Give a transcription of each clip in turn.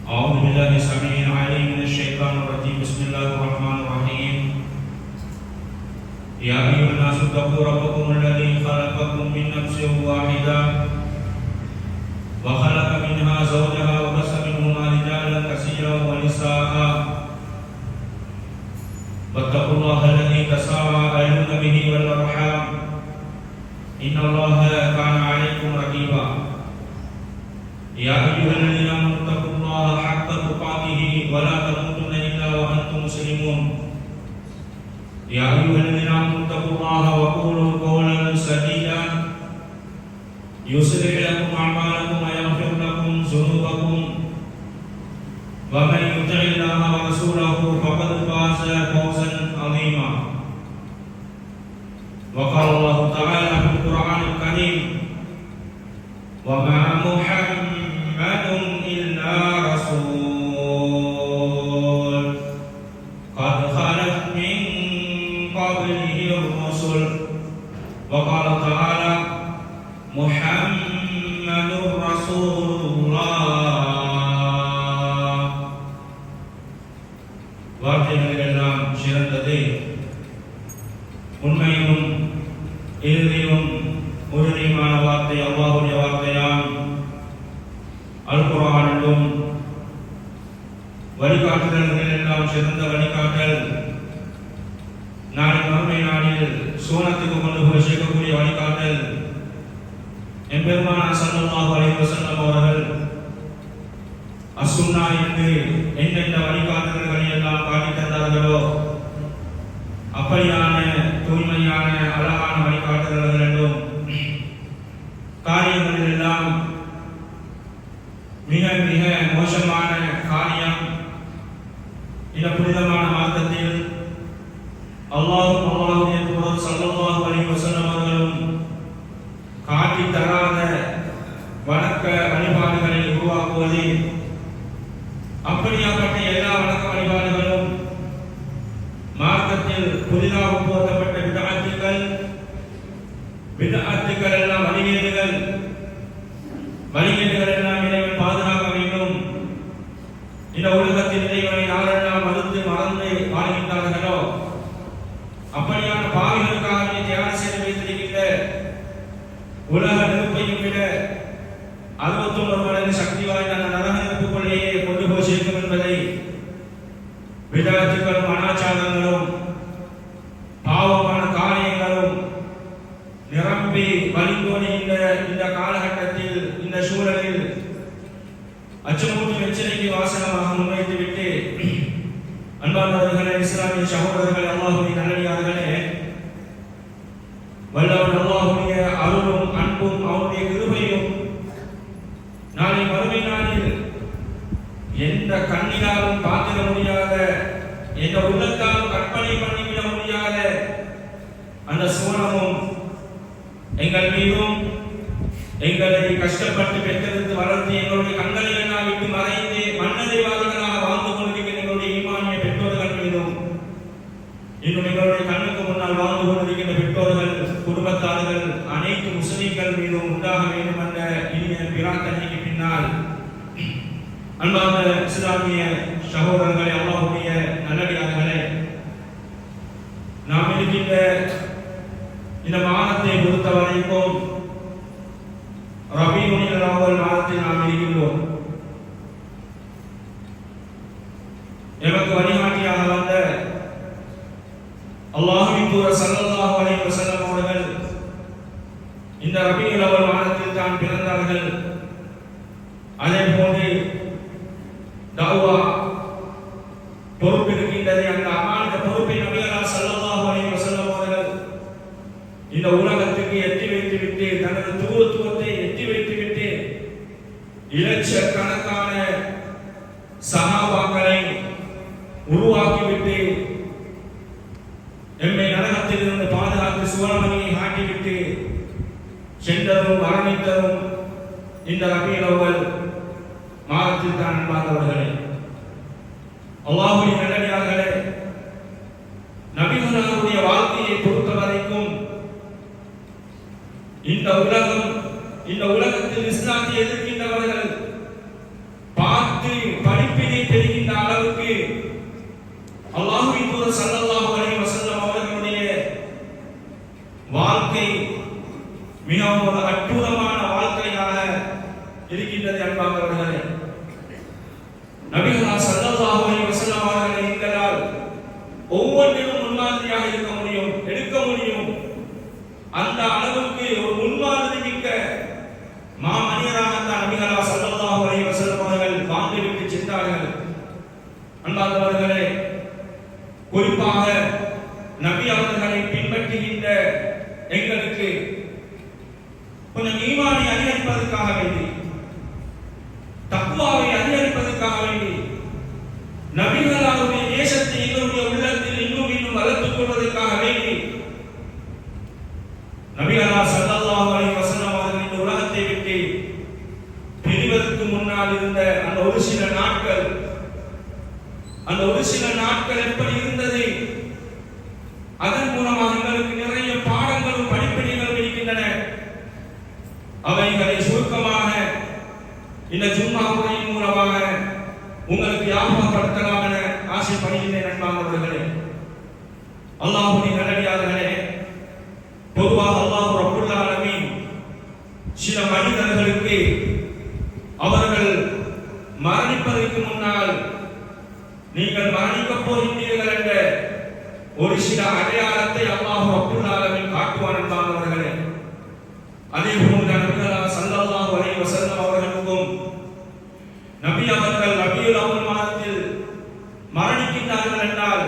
أعوذ بالله السميع العليم من الشيطان الرجيم. بسم الله الرحمن الرحيم. يا أيها الناس اتقوا ربكم الذي خلقكم من نفس واحدة وخلق منها زوجها وبث منهما رجالا كثيرا ونساء واتقوا الله الذي تساءلون به والأرحام إن الله كان عليكم رقيبا. يا أيها الذين آمنوا اتقوا الله حق تقاته ولا تموتن إلا وأنتم مسلمون. يا أيها الذين آمنوا اتقوا الله وقولوا قولا سديدا يصلح لكم أعمالكم ويغفر لكم ذنوبكم ومن يطع الله ورسوله فقد فاز فوزا عظيما. وقال الله تعالى في القرآن الكريم: وما محمد إلا رسول قد خلت من قبله الرسل. وقال تعالى: محمد رسول الله. வார்த்தைகளெல்லாம் சிறந்தது, உண்மையும் இறுதியும் உறுதியுமான வார்த்தை அல்லாஹ்வுடைய வார்த்தையாம். அல் குர்ஆனிலும் வழிகாட்டுதல்கள் எல்லாம் சிறந்த வழிகாட்டல், நாளை மறுமை நாளில் சூனத்துக்கு கொண்டு போய் சேர்க்கக்கூடிய வழிகாட்டல். எம்பெருமானார் ஸல்லல்லாஹு அலைஹி வஸல்லம் அவர்கள் அஸ்ஸுன்னா என்று எந்தெந்த வழிகாட்டுதல்களை எல்லாம் காட்டி தந்தார்களோ அப்படியான தூய்மையான அழகான வழிகாட்டுதல்கள் என்றும் காரியங்களில் எல்லாம் மிக மிக மோசமான காரியம் இந்த புனிதமான மார்க்கத்தில் அல்லாஹ்வுடைய தூதர் ஸல்லல்லாஹு அலைஹி வஸல்லம் அவர்களும் காட்டி தராத வணக்க வழிபாடுகளை உருவாக்குவது. அப்படியாப்பட்ட எல்லா வணக்க வழிபாடுகளும் மார்க்கத்தில் புதிதாக போர்த்தப்பட்ட விதஅத்துக்கள் எல்லாம் வழிகேடுகள் எல்லாம் இறைவன் பாதுகாக்க வேண்டும். இந்த உலகத்தில் இறைவனை யாரெல்லாம் மறுத்து மறந்து வாழ்கின்றார்களோ அப்படியான பாவிகளுக்காக தியானம் செய்து வைத்திருக்கின்ற உலக நெருப்பையும் விட 69 மடங்கு சக்தி வாய்ந்த அந்த நரக நெருப்புக்குள்ளேயே கொண்டு போய் சேர்க்கும் என்பதை விதஅத்துக்களும் அனாச்சாரங்களும் பாவமான காரியங்களும் நிரம்பி வழிந்தோடி இந்த காலகட்டத்தில் இந்த சூழலில் அச்சமூட்டும் எச்சரிக்கை வாசகமாக முன்வைத்துவிட்டு, அன்பார்ந்தவர்களே, இஸ்லாமிய சகோதரர்களே, அல்லாஹ்வுடைய நல்லடியார்களே, வல்லவன் அல்லாஹ்வுடைய அருளும் அன்பும் அவருடைய கிருபையும் நாளை மறுமை நாளில் எந்த கண்ணினாலும் பார்த்திட முடியாத, எந்த உள்ளத்தாலும் கற்பனை பண்ணிவிட முடியாத அந்த சுவனமும் எங்கள் மீதும் எங்களை கஷ்டப்பட்டு பெற்றெடுத்து வளர்த்து எங்களுடைய கண்களை எல்லாம் விட்டு மறைந்து மன்னரைவாதிகளாக வாழ்ந்து கொண்டிருக்கிற எங்களுடைய ஈமானிய பெற்றோர்கள் மீதும், இன்னும் எங்களுடைய கண்ணுக்கு முன்னால் வாழ்ந்து கொண்டிருக்கின்ற பெற்றோர்கள், குடும்பத்தார்கள், அனைத்து முஸ்லிம்கள் மீதும் உண்டாக வேண்டும் என்ற இனிய பிரார்த்தனைக்கு பின்னால், அன்பார்ந்த இஸ்லாமிய சகோதரர்களே, அல்லாஹ்வுடைய நல்லடியார்களே, நாம் இருக்கின்ற இந்த மாதத்தை பொறுத்த வரைக்கும் ரபீஉல் அவ்வல் மாதத்தில் நாம் இருக்கின்றோம். எமக்கு வழிகாட்டியாக வந்த அல்லாஹ்வின் தூதர் ஸல்லல்லாஹு அலைஹி வஸல்லம் அவர்கள் இந்த ரபீஉல் அவ்வல் மாதத்தில் தான் பிறந்தார்கள். அதே போன்று தஅவா பொறுப்பு இருக்கின்றது. அந்த அமானித பொறுப்பை நபிகளார் ஸல்லல்லாஹு அலைஹி வஸல்லம் அவர்கள் இந்த உலகத்துக்கு எட்டி வைத்துவிட்டு, தனது தூதுத்துவத்தை எட்டி வைத்துவிட்டு, இலட்சக்கணக்கான சஹாபாக்களை உருவாக்கிவிட்டு, எம்மை நரகத்தில் இருந்து பாதுகாத்து சுவனமணியை காட்டிவிட்டு சென்றதும் மரணித்ததும் இந்த ரபீஉல் அவ்வல் மாதத்தில் தான். அன்பார்ந்தவர்களே, அல்லாஹ்வுடைய நல்லடியார்களே, நபிகளுடைய வாழ்க்கையை பொறுத்த வரைக்கும் இந்த உலகத்தில் இஸ்லாத்தை எதிர்க்கின்றவர்கள் பார்த்து படி ஒரு அற்புதமான வாழ்க்கையாக இருக்கின்றது அன்பார்ந்தவர்களே. நபிகள் ஸல்லல்லாஹு அலைஹி வஸல்லம் அவர்களை எங்களால் ஒவ்வொன்றிலும் முன்மாதிரியாக இருக்க முடியும், எடுக்க முடியும். அந்த அளவுக்கு ஒரு முன்மாதிரி மிக்க மாமனிதராக அந்த நபிகள் ஸல்லல்லாஹு அலைஹி வஸல்லம் அவர்கள் வாழ்ந்துவிட்டு சென்றார்கள். அன்பார்ந்தவர்களே, குறிப்பாக நபி அவர்களை பின்பற்றுகின்ற எங்களுக்கு கொஞ்சம் ஈமானை அதிகரிப்பதற்காக வேண்டி, தக்வாவை அதிகரிப்பதற்காக வேண்டி, நபிகளாருடைய தேசத்தை எங்களுடைய உள்ளத்தில் இன்னும் இன்னும் வளர்த்துக் கொள்வதற்காக வேண்டி நபிகளா ஸல்லல்லாஹு அலைஹி வஸல்லம் அவர்கள் இந்த உலகத்தை விட்டு பிரிவதற்கு முன்னால் இருந்த அந்த ஒரு சில நாட்கள் எப்படி இருந்தது? அதன் மூலமாக எங்களுக்கு நிறைய பாடங்களும் படிப்பினைகளும் இருக்கின்றன. அவைகளை சுருக்கமாக இந்த ஜும்மா உரையின் மூலமாக உங்களுக்கு ஞாபகப்படுத்தலாம் என ஆசைப்படுகின்றேன். அன்பார்ந்தவர்களே, அல்லாஹ்வுடைய நல்லடியார்களே, பொதுவாக அல்லாஹ் ரப்புல் ஆலமீன் சில மனிதர்களுக்கு அவர்கள் மரணிப்பதற்கு முன்னால் நீங்கள் மரணிக்கப் போகின்றீர்கள் என்ற ஒரு சில அடையாளத்தை அல்லாஹ் ரப்புல் ஆலமீன் காட்டுவான். அன்பார்ந்தவர்களே, அதே போன்று நபிகள் ஸல்லல்லாஹு அலைஹி வஸல்லம் அவர்களுக்கும் நபி அவர்கள் ரபியுல் அவ்வல் மாதத்தில் மரணிக்கின்றார்கள் என்றால்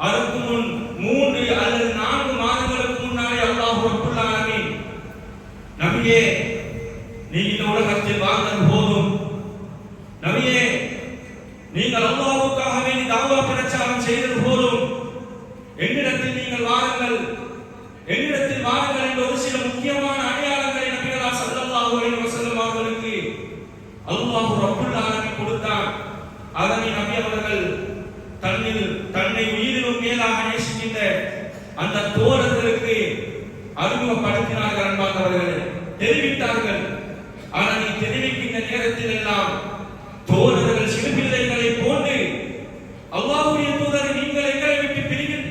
அதற்கு முன் 3 அல்லது 4 மாதங்களுக்கு முன்னாலே அல்லாஹ் ரப்புல் ஆலமீன், நபியே நீ இந்த உலகத்தில் வாழ்ந்தது போதும், நபியே நீங்கள் அல்லாஹ்வுக்காக வேண்டி தாவா பிரச்சாரம் செய்தது போதும், என்னிடத்தில் நீங்கள் வாருங்கள் என்ற ஒரு சில முக்கியமான அடையாளங்களை நபிகள் ஸல்லல்லாஹு அலைஹி வஸல்லம் அவர்களுக்கு அல்லாஹ் ரப்புல் ஆலமீன் கொடுத்தார். அதனை நபி அவர்கள் தன்னை உயிரிலும் மேலாக நேசிக்கின்ற அந்த தோழர்களுக்கு அறிமுகப்படுத்தினார்கள். அன்பார்ந்தவர்களே, தெரிவித்தார்கள். அதனை தெரிவிக்கின்ற நேரத்தில் எல்லாம் தோழர்கள் சிறு பிள்ளைகளை போன்று அல்லாஹ்வுடைய தூதரை நீங்கள் எங்களை விட்டு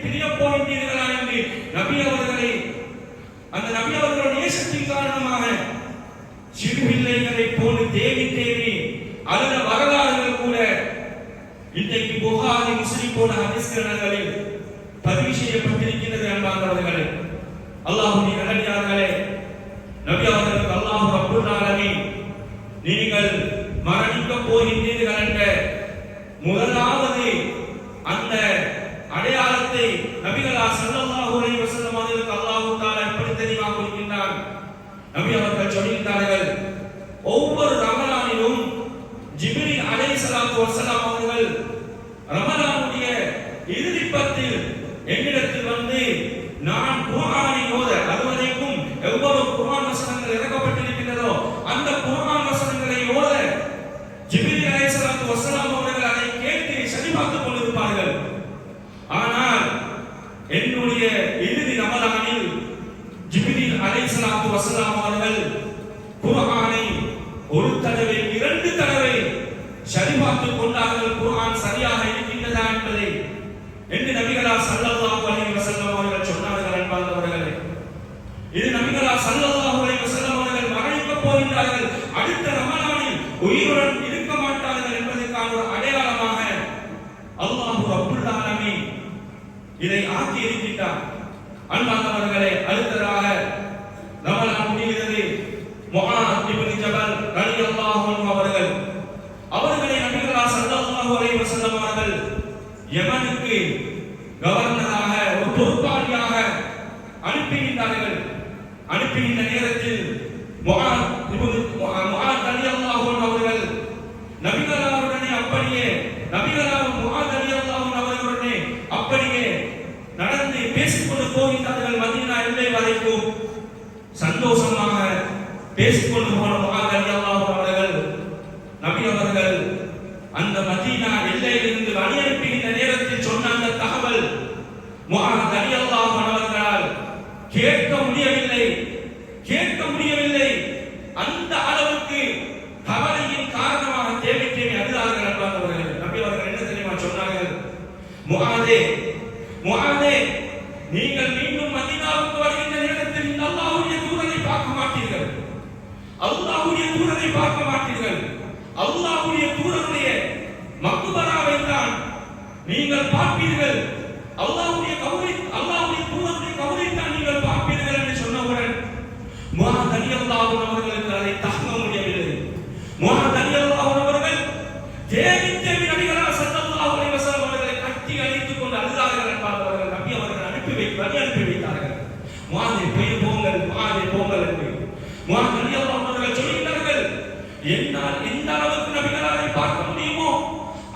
பிரிய போகின்றீர்களா என்று நபி அவர்களுடைய நேசத்தின் காரணமாக சிறு பிள்ளைகளை போன்று தேவி அழுத வரலாறுகள் கூட இன்றைக்கு புகாரி முஸ்லிம் போன்ற ஹதீஸ் கிரந்தங்களில் பதிவு செய்யப்பட்டிருக்கிறது. அன்பார்ந்தவர்களே, அல்லாஹ்வுடைய நல்லடியார்களே, நபி அவர்களுக்கு அல்லாஹ் ரப்புல் ஆலமீன் நீங்கள் மரணிக்கப் போகின்றீர்கள் என்ற முதலாவது அந்த அடையாளத்தை நபிகள் ஸல்லல்லாஹு அலைஹி வஸல்லம் அவர்களுக்கு அல்லாஹ் தஆலா எப்படி தெரியுமா கொடுக்கின்றார்? நபி அவர்கள் சொல்லிட்டார்கள், ஒவ்வொரு ரமலானிலும் ஜிப்ரீல் அலைஹிஸ்ஸலாத்து வஸலாம் அவர்கள் ரமலானுடைய இறுதி பத்தில் என்னிடத்தில் வந்து நான் குர்ஆனை ஓத, அதுவரைக்கும் எவ்வளவு குர்ஆன் வசனங்கள் இறக்கப்பட்டிருக்கின்றதோ அந்த குர்ஆன் வசனங்களை ஓத ஜிப்ரீல் அலைஹிஸ்ஸலாத்து வஸலாம் அவர்கள் அதை கேட்டு சரிபார்த்துக் கொண்டிருப்பார்கள். ஆனால் என்னுடைய இறுதி ரமலானில் ஜிப்ரீல் அலைஹிஸ்ஸலாத்து வஸலாம் அவர்கள் குர்ஆனை ஒரு தடவை 2 தடவை சரிபார்த்துக் கொண்டார்கள். குர்ஆன் சரியாக இருக்கின்றதா என்பதை என்று நபிகளா ஸல்லல்லாஹு அலைஹி வஸல்லம் அவர்கள் சொன்னார்கள். அன்பார்ந்தவர்களே, இது நபிகளா ஸல்லல்லாஹு அலைஹி வஸல்லம் அவர்கள் மரணிக்கப் போகின்றார்கள், அடுத்த ரமலானில் உயிருடன் இருக்க மாட்டார்கள் என்பதற்கான ஒரு அடையாளமாக அல்லாஹ் ரப்புல் ஆலமீன் இதை ஆக்கி இருக்கின்றார். அன்பார்ந்தவர்களே, அடுத்ததாக ரமலான் முடிகிறது. முஆத் இப்னு ஜபல் ரலியல்லாஹு அன்ஹு அவர்களை நபிகள் ஸல்லல்லாஹு அலைஹி வஸல்லம் அவர்கள் யமனுக்கு கவர்னராக ஒரு பொறுப்பாளியாக அனுப்பின நேரத்தில் முஆத் ரலியல்லாஹு அன்ஹு அவர்கள் நபிகளாருடனே அப்படியே முஆத் ரலியல்லாஹு அன்ஹு அவர்களுடனே அப்படியே நடந்து பேசிக்கொண்டு போகின்றார்கள். மதீனா எல்லை வரைக்கும் சந்தோஷமாக பேசிக்கொண்டு போன முஆத் ரலியல்லாஹு அன்ஹு அவர்கள் நபி அவர்கள் அந்த மதீனா எல்லையிலிருந்து வழி அனுப்புகின்ற நேரத்தில் சொன்ன அந்த தகவல் முஆத் ரலியல்லாஹு அன்ஹு அவர்களால் கேட்க முடியவில்லை. அந்த அளவுக்கு கவலையின் காரணமாக தேவை அழுதார்கள். அன்பார்ந்தவர்களே, நபி அவர்கள் என்ன தெரியுமா சொன்னார்கள்? முஆதே, நீங்கள் மீண்டும் மதீனாவுக்கு வருகின்ற நேரத்தில் இந்த அல்லாஹ்வுடைய தூதரை பார்க்க மாட்டீர்கள். பார்க்க மாட்டீர்கள். அல்லாஹ்வுடைய தூதருடைய மக்பராவை தான் நீங்கள் பார்ப்பீர்கள். அல்லாஹ்வுடைய தூதருடைய கபரை தான் நீங்கள் பார்ப்பீர்கள் என்று சொன்னவுடன் முஹம்மது ரலியல்லாஹு அவர்களுக்கு அதை தாங்க முடியவில்லை. முஹம்மது ரலியல்லாஹு அவர்கள் தேவி நபிகளார் ஸல்லல்லாஹு அலைஹி வஸல்லம் அவர்களை கட்டி அணைத்துக் கொண்டு அழுதார்கள் என்பார்கள். நபி அவர்கள் அனுப்பி வைத்தார்கள். முஹம்மது போங்கள் என்று முஹம்மது ரலியல்லாஹு அவர்கள் சொல்கிறார்கள், என்னால் எந்த அளவுக்கு நபிகளாரை பார்க்க முடியுமோ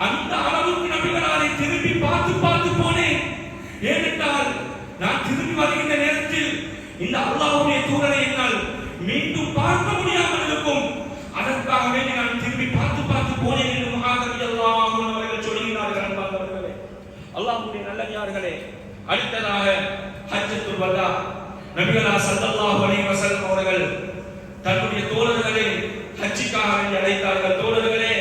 அந்த அளவுக்கு நபிகளாரை திரும்பி பார்த்து போனேன். ஏனென்றால் நான் திரும்பி வருகின்ற நேரத்தில் இந்த அல்லாஹ்வுடைய தூதரை என்னால் மீண்டும் பார்க்க முடியாமல் இருக்கும். அதற்காக வேண்டி நான் திரும்பி பார்த்து போனேன் என்று முஹம்மது ரலியல்லாஹு அவர்கள் சொல்கிறார்கள். அன்பார்ந்தவர்களே, அல்லாஹ்வுடைய நல்லடியார்களே, அடுத்ததாக ஹஜ்ஜத்துல் வதா நபிகளார் ஸல்லல்லாஹு அலைஹி வஸல்லம் அவர்கள் தன்னுடைய தோழர்களை ஹஜ்ஜுக்காக வேண்டி அழைத்தார்கள். தோழர்களே,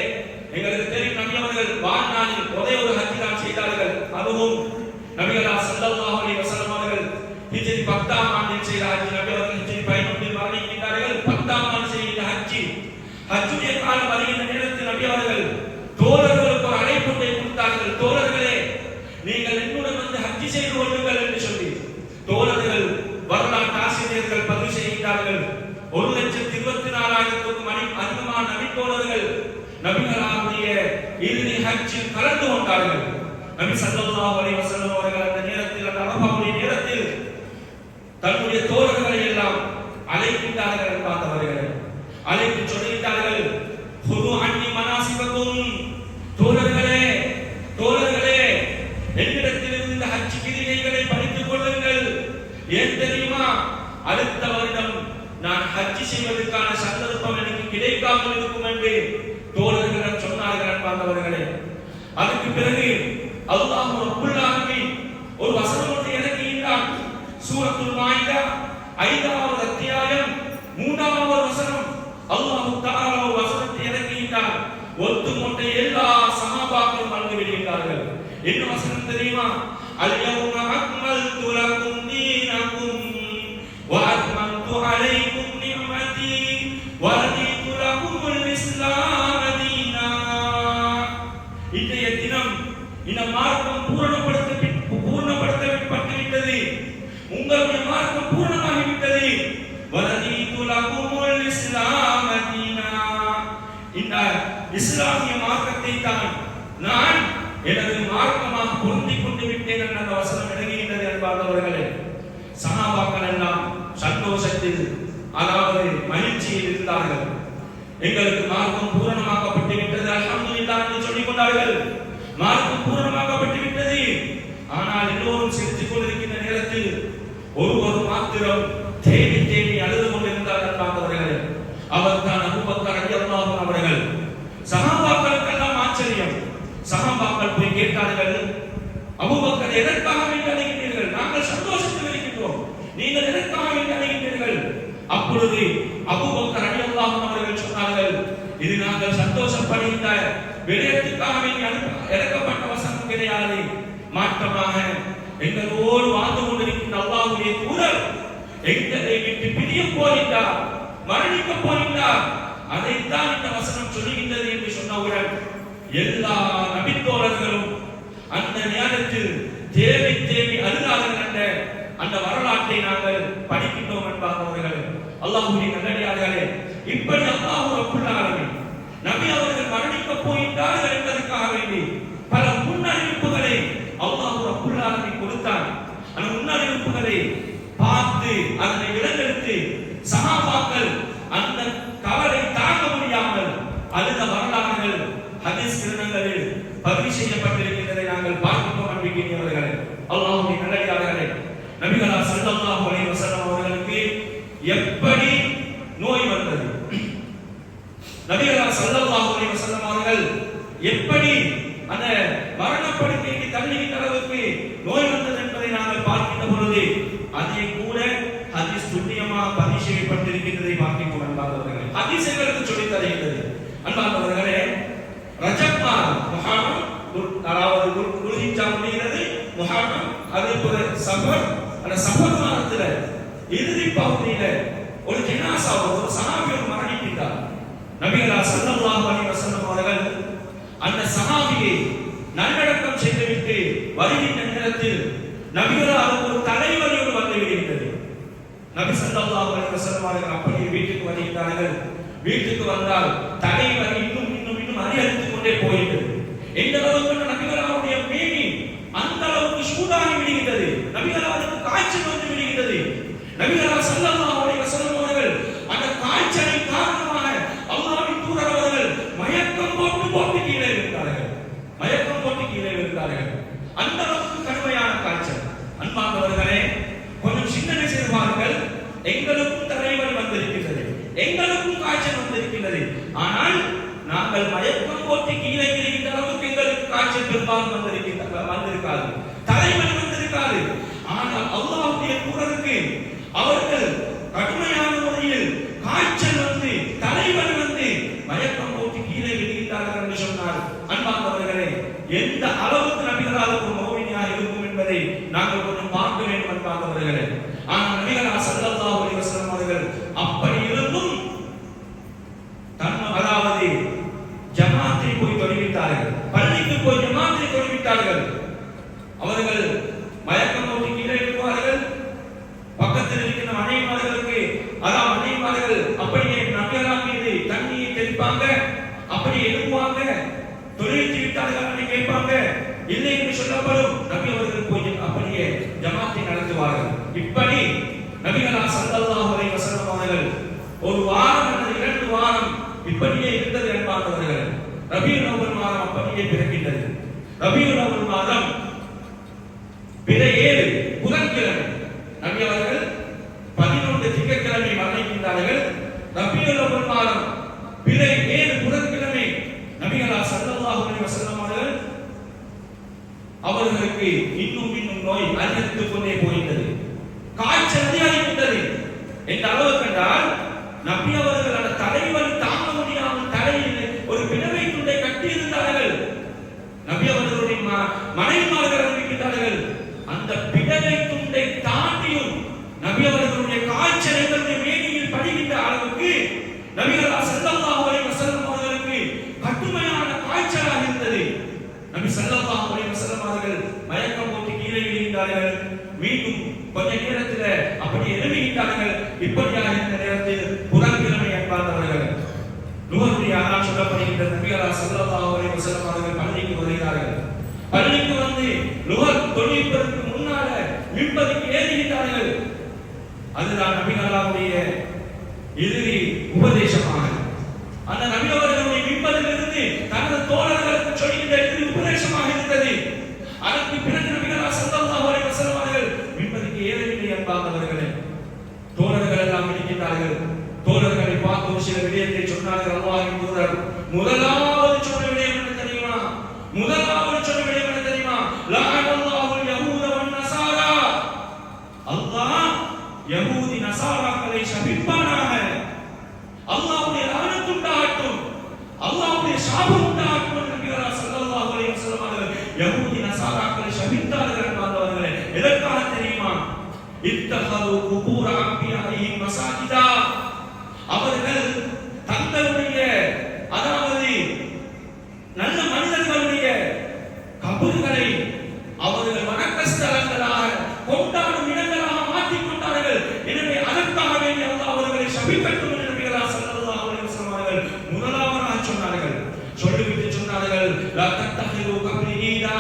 எங்களுக்கு தெரியும் நபி அவர்கள் வாழ்நாளில் ஒரே ஒரு ஹஜ் தான் செய்தார்கள். அதுவும் நபிகளார் ஸல்லல்லாஹு அலைஹி வஸல்லம் அவர்கள் ஹிஜ்ரி 10ஆம் ஆண்டில் செய்த ஹஜ். நபி அவர்கள் ஹிஜ்ரி 11இல் மரணிக்கிறார்கள். 10ஆம் ஆண்டு செய்த ஹஜ்ஜுடைய காலம் வருகின்ற நேரத்தில் நபி அவர்கள் தோழர்களுக்கு ஒரு அழைப்பொன்றை கொடுத்தார்கள். தோழர்களே, நீங்கள் என்னுடன் வந்து ஹஜ் செய்து கொள்ளுங்கள் என்று சொல்லி தோழர்கள் வரலாற்று ஆசிரியர்கள் பதிவு செய்கிறார்கள். 1,24,000க்கும் அதிகமான நபி தோழர்கள் நபிகளாருடைய இறுதி ஹஜ்ஜில் கலந்து கொண்டார்கள். நபி ஸல்லல்லாஹு அலைஹி வஸல்லம் அவர்கள் அந்த நேரத்தில், அந்த அரபாவுடைய நேரத்தில் தன்னுடைய தோழர்களை எல்லாம் அழைக்கின்றார்கள். பார்த்தவர்கள் அழைத்து சொல்கிறார்கள், ஹுது அன்னி மனாசிபக்கும், தோழர்களே என்னிடத்தில் இருந்து ஹஜ் கிரிகைகளை படித்துக் கொள்ளுங்கள். ஏன் தெரியுமா, அடுத்த வருடம் நான் ஹஜ் செய்வதற்கான சந்தர்ப்பம் எனக்கு கிடைக்காமல் இருக்கும் என்று தோழர்களிடம் சொன்னார்கள். பார்த்தவர்களே, அதுக்கு பிறகு அல்லாஹ் ரப்புல் ஆலமீன் ஒரு வசனம் ஒன்றை இறக்குகின்றான். சூரத்துல் மாயிதா 5வது அத்தியாயம் 3வது வசனம். அல்லாஹ் தஆலா ஒரு வசனத்தை இறக்குகின்றான். ஒட்டுமொத்த எல்லா சஹாபாக்களும் வந்து விடுகிறார்கள். என்ன வசனம் தெரியுமா? அல்-யௌம அக்மல்து லகும் தீனகும் வ அத்மம்து அலைக்கும் நிஅமதி வ ரதீது லகுமுல் இஸ்லாம தீனா. இன்றைய தினம் இந்த மார்க்கம் பூரணப்படுத்தப்பட்டு விட்டது. உங்களுடைய மார்க்கம் பூரணமாகிவிட்டது. வ ரதீது லகுமுல் இஸ்லாம தீனா. இந்த இஸ்லாமிய மார்க்கத்தை தான் நான் எனது மார்க்கமாக பொருந்திக் கொண்டு விட்டேன் என்ற வசனம் இறங்குகின்றது. என்பார்களே, சஹாபாக்கள் எல்லாம் சந்தோஷத்தில், அதாவது மகிழ்ச்சியில் இருந்தார்கள். எங்களுக்கு மார்க்கம் பூரணமாக்கப்பட்டு விட்டது, அல்ஹம்துலில்லாஹ் என்று சொல்லிக் கொண்டார்கள். மார்க்கம் பூரணமாக்கப்பட்டு விட்டது. ஆனால் எல்லோரும் சிரித்துக் கொண்டிருக்கின்ற நேரத்தில் ஒருவர் மாத்திரம் தேடி அழுது கொண்டிருந்தார்கள். என்பார்களே, அவர் தான் அபூபக்கர் ரலியல்லாஹு அவர்கள். சஹாபாக்களுக்கெல்லாம் ஆச்சரியம். சஹாபாக்கள் போய் கேட்டார்கள், அபூபக்கர் எதற்காக வேண்டி அழைக்கிறீர்கள்? நாங்கள் சந்தோஷத்தில் இருக்கின்றோம், நீங்கள் எதற்காக வேண்டி அழைக்கிறீர்கள்? அப்பொழுது அபூபக்கர் ரலியல்லாஹு அவர்கள் சொன்னார்கள், இது நாங்கள் சந்தோஷப்படுகின்ற விடயத்துக்காக வேண்டி இறக்கப்பட்ட வசனம் கிடையாது. மாற்றமாக எங்களோடு வாழ்ந்து கொண்டிருக்கின்ற அல்லாஹ்வுடைய தூதர் எங்களை விட்டு பிரிய போகின்றார், மரணிக்க போகின்றார், அதைத்தான் இந்த வசனம் சொல்லுகின்றது என்று சொன்னவுடன் எல்லா நபித்தோழர்களும் அந்த நேரத்தில் தேவி அழுதார்கள் என்ற அந்த வரலாற்றை நாங்கள் படிக்கின்றோம். என்பார்கள் அல்லாஹ்வுடைய நல்லடியார்களே, இப்படி அல்லாஹ் ரப்புல் ஆலமீன் நபி அவர்கள் மரணிக்க போகின்றார்கள் என்பதற்காக வேண்டி பல முன்னறிவிப்புகளை அல்லாஹ் ரப்புல் ஆலமீன் கொடுத்தார். அந்த முன்னறிவிப்புகளை பார்த்து அதனை விலங்கெடுத்து சஹாபாக்கள் அந்த கவலை தாங்க முடியாமல் அழுத வரலாறுகள் ஹதீஸ் கிரந்தங்களில் பதிவு செய்யப்பட்டிருக்கின்றதை நாங்கள் பார்க்கிறோம். அன்பிற்குரியவர்களே, அல்லாஹ்வுடைய நல்லடியார்களே, நபிகளார் ஸல்லல்லாஹு அலைஹி வஸல்லம் அவர்களுக்கு எப்படி நோய் வந்தது, நபிகளார் ஸல்லல்லாஹு அலைஹி வஸல்லம் அவர்கள் எப்படி அந்த மரணப்படுக்கைக்கு தள்ளுகின்ற அளவுக்கு நோய் வந்தது என்பதை நாங்கள் பார்க்கின்ற பொழுது அதை கூட ஹதீஸ் துல்லியமாக பதிவு செய்யப்பட்டிருக்கின்றதை பார்க்கிறோம். அன்பார்ந்தவர்களே, ஹதீஸ் எங்களுக்கு சொல்லித் தருகின்றது. அன்பார்ந்தவர்களே, ரஜப் மாதம் முஹர்ரம், அதாவது துல்ஹிஜ்ஜா முடிகிறது, முஹர்ரம், அதே போல சஃபர், அந்த சஃபர் மாதத்துல இறுதி பகுதியில ஒரு ஜனாசா, ஒரு சஹாபி மரணிக்கின்றார். நபிகள் ஸல்லல்லாஹு அலைஹி வஸல்லம் அவர்கள் அந்த சஹாபியை நல்லடக்கம் செய்துவிட்டு வருகின்ற நேரத்தில் நபிகளாருக்கு ஒரு தலைவலியோடு வந்து விடுகிறது. நபி ஸல்லல்லாஹு அலைஹி வஸல்லம் அவர்கள் அப்படியே வீட்டுக்கு வருகிறார்கள். வீட்டுக்கு வந்தால் தலைவலி இன்னும் அதிகரித்துக் கொண்டே போகிறது. எந்த அளவுக்கு நபிகளாருடைய மேனி அந்த அளவுக்கு சூடாகி விடுகிறது. நபிகளாருக்கு காய்ச்சல் வந்து விடுகிறது. நபிகளார் ஸல்லல்லாஹு அலைஹி வஸல்லம் அவர்கள் அந்த காய்ச்சலின் காரணமாக அல்லாஹ்வின் தூதர் அவர்கள் மயக்கம் போட்டு கீழே விழுந்தார்கள். அந்த அளவுக்கு கடுமையான காய்ச்சல். அன்பார்ந்தவர்களே, கொஞ்சம் சிந்தனை செய்து பாருங்கள். எங்களுக்கும் தலைவலி வந்திருக்கிறது, எங்களுக்கும் காய்ச்சல் வந்திருக்கிறது. ஆனால் நாங்கள் மயக்கம் போட்டு கீழே இருக்கின்ற அளவுக்கு எங்களுக்கு காய்ச்சல் பெரும்பாலும் வந்திருக்காது, தலைவலி வந்திருக்காது. ஆனால் அல்லாஹ்வுடைய தூதருக்கு அவர்கள் கடுமையான முறையில் காய்ச்சல் வந்து தலைவலி வந்து மயக்கம் போட்டு கீழே விழுகிறார்கள் என்று சொன்னார். அன்பார்ந்தவர்களே, எந்த அளவுக்கு நபிகளாருக்கு ஒரு மோகினியாக இருக்கும் என்பதை நாங்கள் கொஞ்சம் பார்க்க வேண்டும். அன்பார்ந்தவர்களே, ஆனால் நபிகளார் ஸல்லல்லாஹு அலைஹி வஸல்லம் அவர்கள் அப்படி இருந்தும் அதாவது ஜமாத்தை போய் தொழுவித்தார்கள், பள்ளிக்கு போய் ஜமாத்தை தொழுவித்தார்கள். அவர்கள் மயக்கம் போட்டு கீழே விழுவார்கள். பக்கத்தில் இருக்கிற மனைவிமார்களுக்கு அதாவது மனைவிமார்கள் அப்படியே நபிகளார் மீது தண்ணியை தெளிப்பாங்க, அப்படி எழுப்புவாங்க. தொழுவித்து விட்டார்கள் என்று கேட்பாங்க. இல்லை என்று சொல்லப்படும். நபி அவர்கள் போய் அப்படியே ஜமாத்தை நடத்துவார்கள். இப்படி நபிகளார் ஸல்லல்லாஹு அலைஹி வஸல்லம் அவர்கள் ஒரு வாரம் அல்லது 2 வாரம் இப்படியே இருந்தது. என்பார்கள் ரபியுல் அவ்வல் மாதம் அப்படியே பிறக்கின்றது. ரபியுல் அவ்வல் மாதம் பிறை 7 புதன்கிழமை நபி அவர்கள் 11 திங்கட்கிழமை மரணிக்கின்றார்கள். ரபியுல் அவ்வல் மாதம் பிறை 7 புதன்கிழமை நபிகளார் ஸல்லல்லாஹு அலைஹி வஸல்லம் அவர்களுக்கு இன்னும் நோய் அதிகரித்துக் கொண்டே போயிட்டது. காய்ச்சல் அதிகரித்தது. எந்த அளவுக்கு என்றால் நபி அவர்கள் அந்த தலைவலி தாங்க முடியாமல் தலையில் ஒரு பிணவை துண்டை கட்டி இருந்தார்கள். நபி அவர்களுடைய மனைவிமார்கள் அறிவிக்கிறார்கள், அந்த பிணவை துண்டை தாண்டியும் நபி அவர்களுடைய காய்ச்சல் எங்களுடைய மேனியில் படுகின்ற அளவுக்கு நபிகளார் ஸல்லல்லாஹு அலைஹி வஸல்லம் அவர்களுக்கு கடுமையான காய்ச்சலாக இருந்தது. நபி ஸல்லல்லாஹு அலைஹி வஸல்லம் அவர்கள் மயக்கம் போட்டு கீழே விழுந்தார்கள். மீண்டும் கொஞ்ச நேரத்தில் அப்படி எழுப்பிவிட்டார்கள். இப்படியாக இந்த நேரத்தில் புதன்கிழமை என்பார்கள் நுகருடைய ஆனால் சொல்லப்படுகின்ற நபிகளார் ஸல்லல்லாஹு அலைஹி வஸல்லம் அவர்கள் பள்ளிக்கு வருகிறார்கள். பள்ளிக்கு வந்து நுகர் தொழிற்பதற்கு முன்னால மிம்பருக்கு ஏறுகிறார்கள். அதுதான் நபிகளாருடைய இறுதி உபதேசமாக அந்த நபி அவர்களுடைய மிம்பரிலிருந்து தனது தோழர்களுக்கு சொல்கின்ற இறுதி உபதேசமாக இருந்தது. அதற்கு பிறகு நபிகளார் ஸல்லல்லாஹு அலைஹி வஸல்லம் அவர்கள் மிம்பருக்கு ஏறவில்லை என்பார்களே. தோழர்கள் எல்லாம் இருக்கின்றார்கள். தோழர்களை பார்த்து ஒரு சில விடயத்தை சொன்னார்கள். அல்லாஹ்வின் தூதர் முதலாவது சொன்ன விடயம் என்ன தெரியுமா? லஅனல்லாஹுல் யஹூத வன் நஸாரா. அல்லாஹ் யஹூதி நஸாராக்களை சபிப்பானாக. அல்லாஹ்வுடைய லானத் உண்டாகட்டும், அல்லாஹ்வுடைய சாபம் உண்டாகட்டும். நபிகளார் ஸல்லல்லாஹு அலைஹி வஸல்லம் அவர்கள் யஹூதி நஸாராக்களை சபித்தார்கள் என்பார்களே. எதற்காக தெரியுமா? இத்தஹது குபூர அன்பியாஹிம் மஸாஜிதா. அவர்கள் தங்களுடைய அதாவது நல்ல மனிதர்களுடைய கபர்களை அவர்கள் வணக்கஸ்தலங்களாக கொண்டாடும் இடங்களாக மாற்றிக் கொண்டார்கள். எனவே அதற்காக வேண்டி அல்லாஹ் அவர்களை சபிக்கட்டும் என்று நபிகளார் ஸல்லல்லாஹு அலைஹி வஸல்லம் அவர்கள் முதலாவதாக சொன்னார்கள். சொல்லிவிட்டு சொன்னார்கள், லா தத்தஹிது கப்ரி ஈதா.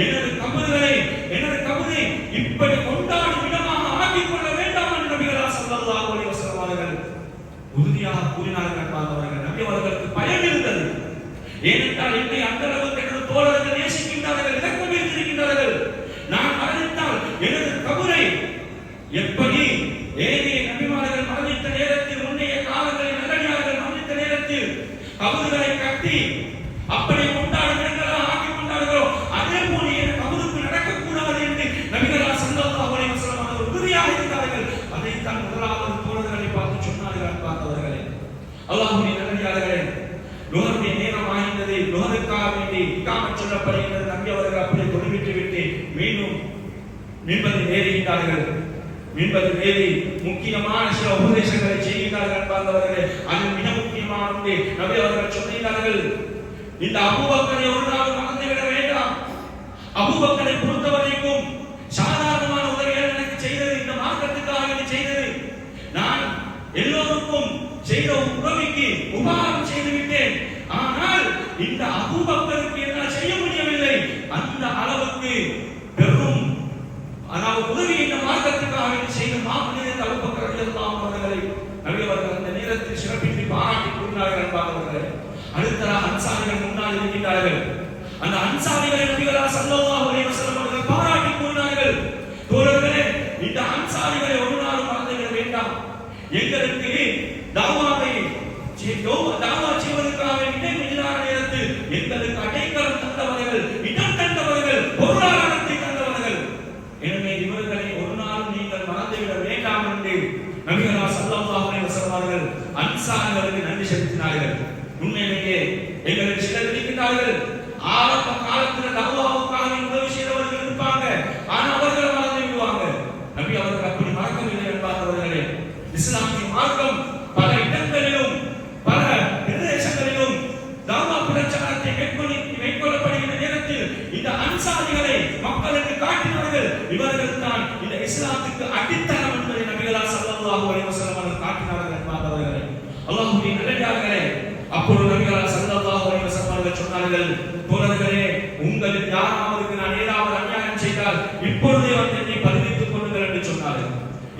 எனது கபரை இப்படி கொண்டாடும் இடமாக ஆக்கிக் கொள்ள வேண்டாம் என்று நபிகளார் ஸல்லல்லாஹு அலைஹி வஸல்லம் அவர்கள் உறுதியாக கூறினார்கள். என்பார்கள் நபி அவர்களுக்கு பயம் இருந்தது. ஏனென்றால் என்னை அந்த அளவுக்கு எனது தோழர்கள் நேசிக்கின்றார்கள், இரக்கம் வைத்திருக்கின்றார்கள். நான் மரணித்தால் எனது கபரை எப்படி ஏனைய நபிமார்கள் மரணித்த நேரத்தில், முன்னைய காலங்களில் நல்லடியார்கள் மரணித்த நேரத்தில் கபர்களை கட்டி அப்படி கொண்டாடும் இடங்களாக ஆக்கிக் கொண்டார்களோ, அதே போல என் கபருக்கு நடக்கக்கூடாது என்று நபிகளார் ஸல்லல்லாஹு அலைஹி வஸல்லம் அவர்கள் உறுதியாக இருந்தார்கள். அதைத்தான் முதலாவது தோழர்களை பார்த்து சொன்னார்கள். பார்த்தவர்களே, அல்லாஹ்வுடைய நல்லடியார்களே, லுஹருடைய நேரம் ஆகின்றது. லுஹருக்காக வேண்டி இகாமத் சொல்லப்படுகின்றது. நபி அவர்கள் அப்படியே தொழுவிட்டு விட்டு மீண்டும் மின்பரில் ஏறுகின்றார்கள். மின்பரில் ஏறி முக்கியமான சில உபதேசங்களை செய்கிறார்கள். பார்த்தவர்களே, அதில் மிக முக்கிய ஈமான் உண்டு. நபி அவர்கள் சொன்னார்கள், இந்த அபூபக்கரை ஒரு நாள் மறந்துவிட வேண்டாம். அபூபக்கரை பொறுத்தவரைக்கும் சாதாரணமான உதவிகள் எனக்கு செய்தது, இந்த மார்க்கத்துக்காக எனக்கு செய்தது. நான் எல்லோருக்கும் செய்த உதவிக்கு உபகாரம் செய்து விட்டேன். ஆனால் இந்த அபூபக்கருக்கு என்னால் செய்ய முடியவில்லை. அந்த அளவுக்கு பெரும் உதவி இந்த மார்க்கத்துக்காக செய்த மாமனிதர் அபூபக்கர் ரலியல்லாஹு அவர்களை நபி அவர்கள் அந்த நேரத்தில் சிறப்பித்து பாராட்டி கூறினார்கள். என்பார்களே, அடுத்ததாக அன்சாரிகள் முன்னால் இருக்கின்றார்கள். அந்த அன்சாரிகளை நபிகளார் ஸல்லல்லாஹு அலைஹி வஸல்லம் அவர்கள் பாராட்டி கூறினார்கள், தோழர்களே, இந்த அன்சாரிகளை ஒரு நாளும் மறந்துவிட வேண்டாம். எங்களுக்கு தாவா செய்வதற்காக இடைநிலையான நேரத்தில் எங்களுக்கு அடைக்கலம் தந்தவர்கள், இடம் தந்தவர்கள், பொருளாதாரத்தை தந்தவர்கள். எனவே இவர்களை ஒரு நாளும் நீங்கள் மறந்துவிட வேண்டாம் என்று நபிகளார் ஸல்லல்லாஹு அலைஹி வஸல்லம் அவர்கள் அன்சாரிகளுக்கு நன்றி செலுத்தினார்கள். உண்மையிலேயே எங்களுக்கு சிலர் இருக்கின்றார்கள், ஆரம்ப காலத்தில் தாவாவுக்காக உதவி செய்தவர்கள் இருப்பாங்க, ஆனால் அவர்களை மறந்து விடுவாங்க. நபி அவர்கள் அப்படி மறக்கவில்லை என்பார்களே. இஸ்லாமிய மார்க்கம் பல இடங்களிலும் பல பிரதேசங்களிலும் தாவா பிரச்சாரத்தை மேற்கொள்ளப்படுகின்ற நேரத்தில் இந்த அன்சாரிகளை மக்களுக்கு காட்டினார்கள். இவர்கள் தான் இந்த இஸ்லாத்துக்கு அடித்தளம் என்பதை நபிகளார் ஸல்லல்லாஹு அலைஹி வஸல்லம் அவர்கள் காட்டினார்கள் என்பார்களே. அல்லாஹ்வுடைய நல்லடியார்களே, அப்பொழுது நபிகளார் ஸல்லல்லாஹு அலைஹி வஸல்லம் அவர்கள் சொன்னார்கள், தோழர்களே, உங்களுக்கு யாராவது நான் ஏதாவது அநியாயம் செய்தால் இப்பொழுதே வந்து என்னை பதிவித்துக் கொள்ளுங்கள் என்று சொன்னார்கள்.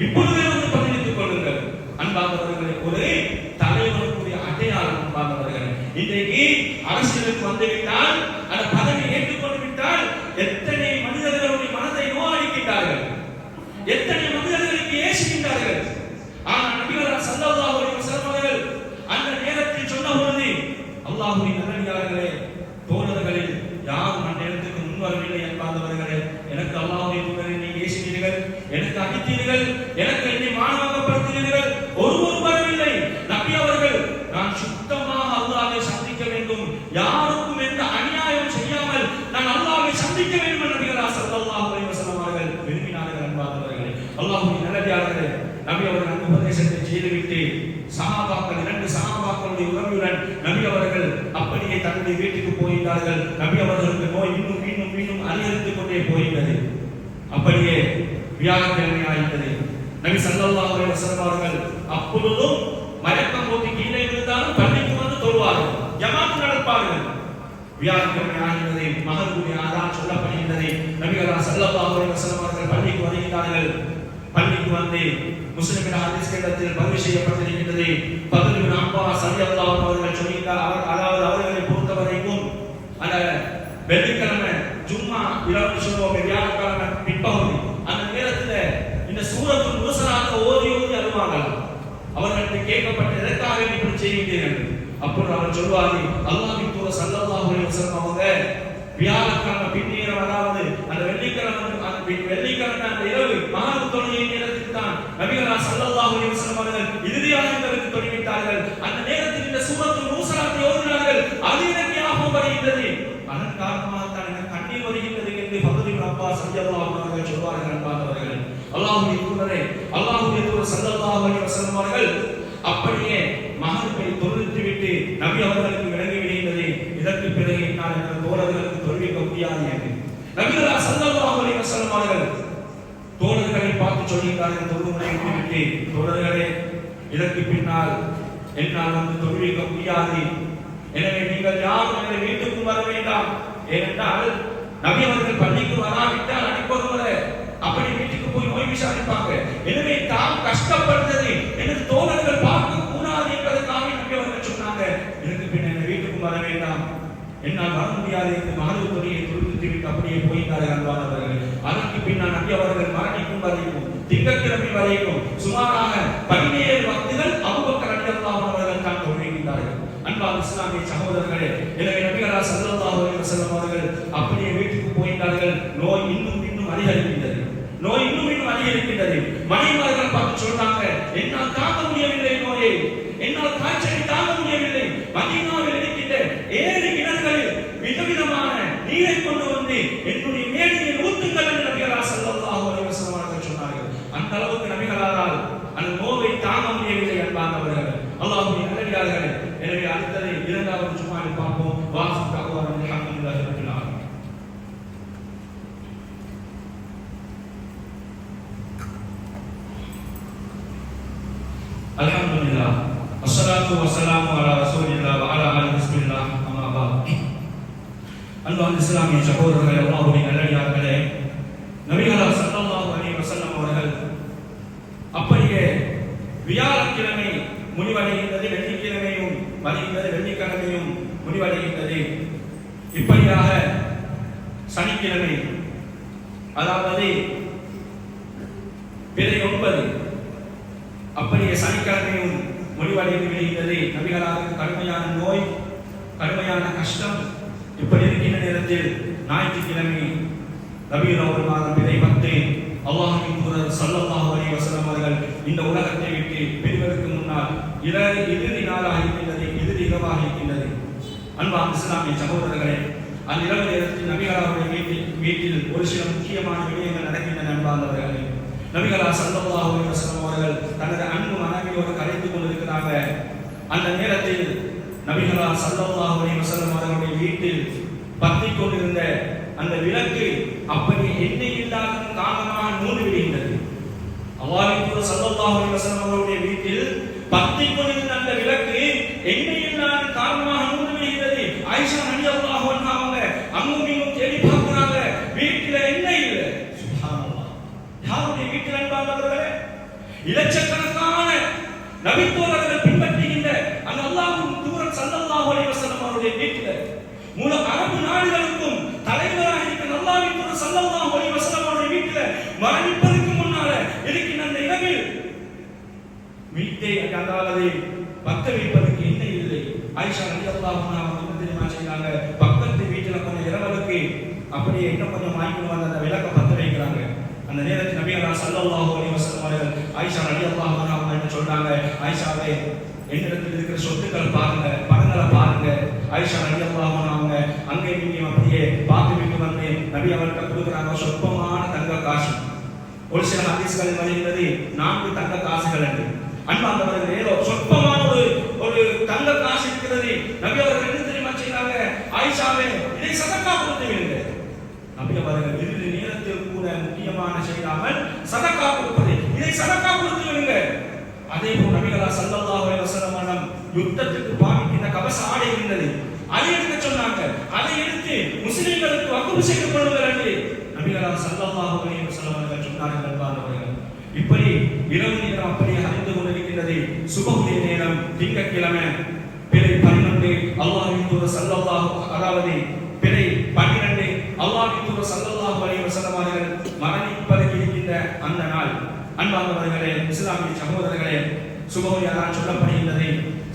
இப்பொழுதே வந்து பதிவித்துக் கொள்ளுங்கள். அன்பானவர்களே, ஒரு தலைவனுக்குரிய அடையாளம். அன்பானவர்களே, இன்றைக்கு அரசியலுக்கு வந்துவிட்டால், அந்த பதவி ஏற்றுக்கொண்டு விட்டால் எத்தனை மனிதர்களுடைய மனதை நோயடிக்கின்றார்கள், எத்தனை மனிதர்களுக்கு ஏசுகின்றார்கள். ஆனால் நபிகளார் ஸல்லல்லாஹு அலைஹி வஸல்லம் அவர்கள் அந்த நேரத்தில் சொன்ன பொழுது, அல்லாஹ்வின் நல்லடியார்களே, தோழர்களில் யாரும் அந்த இடத்துக்கு முன்வரவில்லை என்பார்களே. எனக்கு அல்லாஹ்வுடைய தூதரை நீங்கள் ஏசினீர்கள், எனக்கு அடித்தீர்கள், எனக்கு என்னை மானவகப்படுத்தினீர்கள், ஒருவரும் வரவில்லை. நபி அவர்கள் நான் சுத்தமாக அல்லாஹ்வை சந்திக்க வேண்டும், யாருக்கும் எந்த அநியாயம் செய்யாமல் நான் அல்லாஹ்வை சந்திக்க வேண்டும் என்று நபிகளார் ஸல்லல்லாஹு அலைஹி வஸல்லம் அவர்கள் விரும்பினார்கள் என்பார்களே. அல்லாஹ்வுடைய நல்லடியார்களே, நபி அவர்கள் அந்த உபதேசத்தை செய்துவிட்டு சஹாபாக்கள், 2 சஹாபாக்களுடைய உதவியுடன் நபி அவர்கள் அப்படியே தன்னுடைய வீட்டுக்கு போயிட்டார்கள். நபி அவர்களுக்கு நோய் இன்னும் மீண்டும் மீண்டும் அதிகரித்துக் கொண்டே போயிட்டது. அப்படியே வியாழக்கிழமை ஆயிட்டது. நபி ஸல்லல்லாஹு அலைஹி வஸல்லம் அவர்கள் அப்பொழுதும் மயக்கம் போட்டு கீழே விழுந்தாலும் பள்ளிக்கு வந்து தொழுவார்கள், ஜமாத் நடப்பார்கள். வியாழக்கிழமை ஆகியது, மகருடைய ஆதான் சொல்லப்படுகின்றது. நபிகளார் ஸல்லல்லாஹு அலைஹி வஸல்லம் அவர்கள் பள்ளிக்கு வருகிறார்கள். பள்ளிக்கு வந்து முஸ்லிமின் ஹதீஸ் கிரந்தத்தில் பதிவு செய்யப்பட்டிருக்கிறது. ஃபத்ல் இப்னு அப்பாஸ் ரலியல்லாஹு அன்ஹு அவர்கள் சொல்கிறார், அதாவது அவர்களை பொறுத்தவரைக்கும் அந்த வெள்ளிக்கிழமை ஜும்மா இரவு சொல்லுவோம், வியாழக்கிழமை பிற்பகுதி, அந்த நேரத்தில் இந்த சூரத்துல் முர்சலாத் ஓதி அழுவாங்க. அவர்களுக்கு கேட்கப்பட்ட எதற்காக இப்படி செய்கிறீர்கள்? அப்பொழுது அவர் சொல்வார்கள், அல்லாஹ்வின் தூதர் ஸல்லல்லாஹு அலைஹி வஸல்லம் அவங்க வியாழக்கிழமை பின்னேறம், அதாவது அந்த வெள்ளிக்கிழமை அந்த இரவு மகரிப் தொழுகை நேரத்தில் தான் நபிகளார் ஸல்லல்லாஹு அலைஹி வஸல்லம் அவர்கள் இறுதியாக எங்களுக்கு தொழுவித்தார்கள். அந்த நேரத்தில் இந்த சூரத்துல் முர்சலாத்தை ஓதினார்கள். அது எனக்கு ஞாபகம் வருகின்றது, அதன் காரணமாக தான் எனக்கு கண்ணீர் வருகின்றது என்று ஃபத்ல் இப்னு அப்பாஸ் ரலியல்லாஹு அன்ஹு அவர்கள் சொல்வார்கள். என்பார்களே, அல்லாஹ்வுடைய தூதரே, அல்லாஹ்வுடைய தூதர் ஸல்லல்லாஹு அலைஹி வஸல்லம் அவர்கள் அப்படியே மகரிப்பை தொழுவித்துவிட்டு நபி அவர்களுக்கு விளங்கி விடுகின்றது, இதற்கு பிறகு நான் எனது தோழர்களுக்கு தொழுவிக்க முடியாது என்று. நபிகளார் ஸல்லல்லாஹு அலைஹி வஸல்லம் அவர்கள் தோழர்களை பார்த்து சொல்கிறார்கள், தொழுமுறை விட்டு, தோழர்களே, இதற்கு பின்னால் என்னால் வந்து தொழுவிக்க முடியாது. எனவே நீங்கள் யாரும் என்னை வீட்டுக்கும் வர வேண்டாம். ஏனென்றால் நபி அவர்கள் பள்ளிக்கு வராவிட்டால் அனுப்புவதில்லை, அப்படி வீட்டுக்கு போய் நோய் விசாரிப்பாங்க. எனவே தாம் கஷ்டப்படுத்தது எனது தோழர்கள் பார்க்க கூடாது என்பதற்காக நபி அவர்கள் சொன்னாங்க, இதற்கு பின் என்னை வீட்டுக்கும் வர வேண்டாம், என்னால் வர முடியாது என்று மகரிப் தொழுகையை தொழுவித்துவிட்டு அப்படியே போயிட்டார்கள். அன்பானவர்களே, அதற்கு பின்னால் நபி அவர்கள் மரணிக்கும் வரைக்கும், திங்கட்கிழமை வரைக்கும் சுமாராக 17 வக்துகள் அபூபக்கர் ரலியல்லாஹு அன்ஹு அவர்கள் தான் தொழுகின்றார்கள். அன்பான இஸ்லாமிய சகோதரர்களே, எனவே நபிகளார் ஸல்லல்லாஹு அலைஹி வஸல்லம் அவர்கள் அப்படியே வீட்டுக்கு போயிட்டார்கள். நோய் இன்னும் இன்னும் அதிகரிக்கின்றது, நோய் இன்னும் இன்னும் அதிகரிக்கின்றது. மனைவிமார்கள் பார்த்து சொல்றாங்க, என்னால் தாங்க முடியவில்லை நோயை, என்னால் காய்ச்சலை தாங்க முடியவில்லை. மதீனாவில் இருக்கின்ற 7 கிணறுகளில் விதவிதமான நீரை கொண்டு வந்து என்னுடைய மேடையில் ஊத்துங்கள் என்று நபிகளார் ஸல்லல்லாஹு அலைஹி வஸல்லம் அவர்கள் சொன்னார்கள். அந்த அளவுக்கு நபிகளாரால் அந்த நோவை தாங்க முடியவில்லை. அன்பானவர்களே, அல்லாஹ்வுடைய நல்லடியார்களே, வஸ்ஸலாத்து வஸ்ஸலாமு அலா ரசூலில்லாஹ் வ அலா ஆலிஹி பிஸ்மில்லாஹ் அம்மா பஅத். அன்பார்ந்த இஸ்லாமிய சகோதரர்களே, அல்லாஹ்வுடைய நல்லடியார்களே, நபிகளார் ஸல்லல்லாஹு அலைஹி வஸல்லம் அவர்கள் அப்படியே வியாழக்கிழமை முடிவடைகின்றது, வெள்ளிக்கிழமையும் வருகின்றது, வெள்ளிக்கிழமையும் முடிவடைகின்றது. இப்படியாக சனிக்கிழமை, அதாவது பிறை 9, அப்படியே சனிக்கிழமையும் முடிவடைந்து விடுகின்றது. நபிகளாருக்கு கடுமையான நோய், கடுமையான கஷ்டம். இப்படி இருக்கின்ற நேரத்தில் ஞாயிற்றுக்கிழமை ரபியுல் அவ்வல் மாதம் பிறை 10, அல்லாஹ்வின் தூதர் ஸல்லல்லாஹு அலைஹி வஸல்லம் அவர்கள் இந்த உலகத்தை விட்டு பிரிவதற்கு முன்னால் இறுதி நாளாக இருக்கின்றது, இறுதி இரவாக இருக்கின்றது. அன்பார்ந்த இஸ்லாமிய சகோதரர்களே, அந்த இரவு நேரத்தில் நபிகளாருடைய வீட்டில் ஒரு சில முக்கியமான விடயங்கள் நடக்கின்றன. அன்பார்ந்தவர்களே, நபிகளார் ஸல்லல்லாஹு அலைஹி வஸல்லம் அவர்கள் தனது அன்பு மனைவியோடு கலைத்துக் கொண்டிருக்கிறாங்க. அந்த நேரத்தில் நபிகளார் ஸல்லல்லாஹு அலைஹி வஸல்லம் அவர்களுடைய வீட்டில் பற்றிக் கொண்டிருந்த அந்த விளக்கு அப்படி எண்ணெய் இல்லாத காரணமாக நூறு விடுகின்றது. அல்லாஹ்வின் தூதர் ஸல்லல்லாஹு அலைஹி வஸல்லம் அவர்களுடைய வீட்டில் பற்றிக் கொண்டிருந்த அந்த விளக்கு எண்ணெய் இல்லாத காரணமாக நூறு விடுகிறது. ஆயிஷா ரலியல்லாஹு அன்ஹா அவங்க அங்கும் இங்கும் தேடி பார்க்கிறாங்க, வீட்டில் எண்ணெய் இல்லை. சுப்ஹானல்லாஹ், யாருடைய வீட்டில் அன்பார்ந்தவர்களே? இலட்சக்கணக்கான நபித்தோழர்கள் பின்பற்றுகின்ற அந்த அல்லாஹ்வின் தூதர் ஸல்லல்லாஹு அலைஹி வஸல்லம் அவருடைய வீட்டில் முழு அரபு நாடுகளுக்கும் தலைவராக இருக்கிற அல்லாஹ்வின் தூதர் ஸல்லல்லாஹு அலைஹி வஸல்லம் அவருடைய வீட்டில் மரணிப்பதற்கு முன்னால இருக்கின்ற அந்த இடத்தில் வீட்டை அதாவது பத்த வைப்பதற்கு என்ன இல்லை. ஆயிஷா ரலியல்லாஹு அன்ஹா அவங்க தெரியுமா செய்றாங்க, பக்கத்து வீட்டில் கொஞ்சம் இரவலுக்கு அப்படியே இன்னும் கொஞ்சம் வாங்கிட்டு வந்து அந்த விளக்க பத்த வைக்கிறாங்க. அந்த நேரத்தில் நபிகளார் ஸல்லல்லாஹு அலைஹி வஸல்லம் அவர்கள் ஆயிஷா ரலியல்லாஹு அன்ஹா அவங்க சொல்றாங்க, ஆயிஷாவே என்னிடத்தில் இருக்கிற சொத்துக்கள் பாருங்க, பணங்களை பாருங்க. ஆயிஷா ரலியல்லாஹு அன்ஹா அவங்க அங்கே நீங்க அப்படியே பார்த்து விட்டு வந்து நபி அவர்கள் கொடுக்குறாங்க சொற்பமான தங்க காசு. ஒரு சில ஹதீஸ்களில் வருகிறது 4 தங்க காசுகள் என்று. அன்பார்ந்தவர்களே, சொற்பமான ஒரு தங்க காசு இருக்கிறது. நபி அவர்கள் என்ன தெரியுமா செய்றாங்க, ஆயிஷாவே இதை சதக்கா கொடுத்து விடுங்க. நபி அவர்கள் இறுதி நேரத்தில் கூட முக்கியமான செய்யாமல் சதக்கா கொடுப்பது, இதை சதக்கா கொடுத்து விடுங்க. அதே போல் நபிகளார் ஸல்லல்லாஹு அலைஹி வஸல்லம் யுத்தத்துக்கு பாவிக்கின்ற கவச ஆடை இருந்தது, அதை எடுக்க சொன்னாங்க. அதை எடுத்து முஸ்லிம்களுக்கு வக்ஃப் செய்து கொள்ளுங்கள் என்று நபிகளார் ஸல்லல்லாஹு அலைஹி வஸல்லம் அவர்கள் சொன்னார்கள். அன்பார்ந்தவர்களே, இப்படி இரவு நேரம் அப்படியே அறிந்து கொண்டிருக்கின்றது. சுபஹுடைய நேரம் திங்கட்கிழமை பிறை 11, அல்லாஹ்வின் தூதர் ஸல்லல்லாஹு அதாவது பிறை 12 அல்லாஹ்வின் தூதர் ஸல்லல்லாஹு அலைஹி வஸல்லம் அவர்கள் மரணிப்பதற்கு இருக்கின்ற அந்த நாள். அன்பார்ந்தவர்களே, இஸ்லாமிய சகோதரர்களே, சுபஹுடைய அதான் சொல்லப்படுகின்றது.